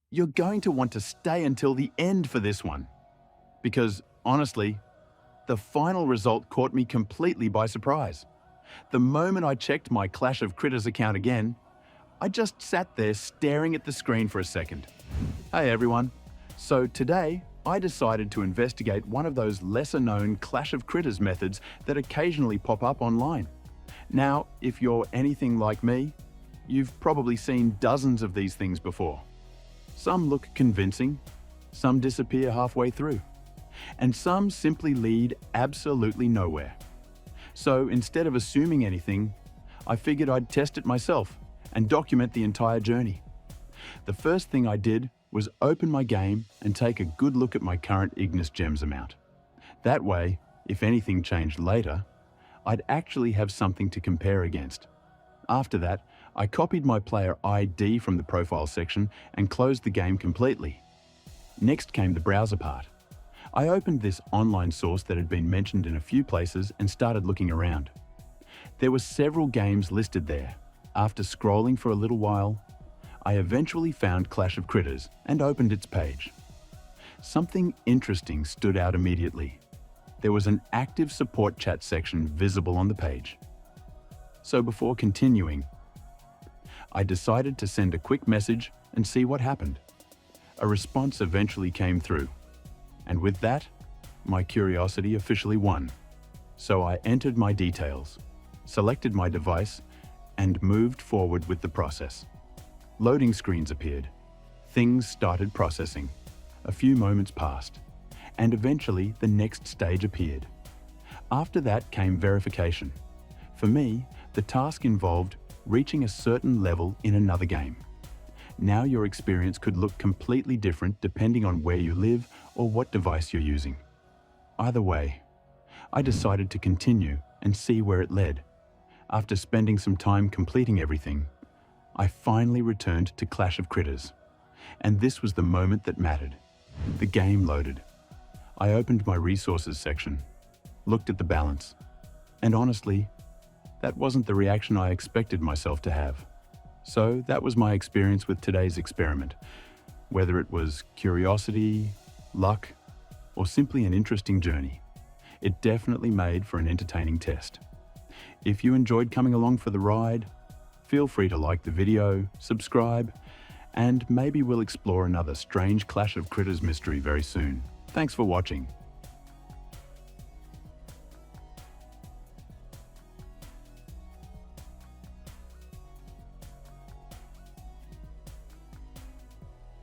You're going to want to stay until the end for this one. Because, honestly, the final result caught me completely by surprise. The moment I checked my Clash of Critters account again, I just sat there staring at the screen for a second. Hey everyone. So today, I decided to investigate one of those lesser-known Clash of Critters methods that occasionally pop up online. Now, if you're anything like me, you've probably seen dozens of these things before. Some look convincing, some disappear halfway through, and some simply lead absolutely nowhere. So instead of assuming anything, I figured I'd test it myself and document the entire journey. The first thing I did was open my game and take a good look at my current Ignis gems amount. That way, if anything changed later, I'd actually have something to compare against. After that, I copied my player ID from the profile section and closed the game completely. Next came the browser part. I opened this online source that had been mentioned in a few places and started looking around. There were several games listed there. After scrolling for a little while, I eventually found Clash of Critters and opened its page. Something interesting stood out immediately. There was an active support chat section visible on the page. So before continuing, I decided to send a quick message and see what happened. A response eventually came through, and with that, my curiosity officially won. So I entered my details, selected my device, and moved forward with the process. Loading screens appeared. Things started processing. A few moments passed, and eventually the next stage appeared. After that came verification. For me, the task involved reaching a certain level in another game. Now your experience could look completely different depending on where you live or what device you're using. Either way, I decided to continue and see where it led. After spending some time completing everything, I finally returned to Clash of Critters. And this was the moment that mattered. The game loaded. I opened my resources section, looked at the balance, and honestly, that wasn't the reaction I expected myself to have. So that was my experience with today's experiment. Whether it was curiosity, luck, or simply an interesting journey, it definitely made for an entertaining test. If you enjoyed coming along for the ride, feel free to like the video, subscribe, and maybe we'll explore another strange Clash of Critters mystery very soon. Thanks for watching.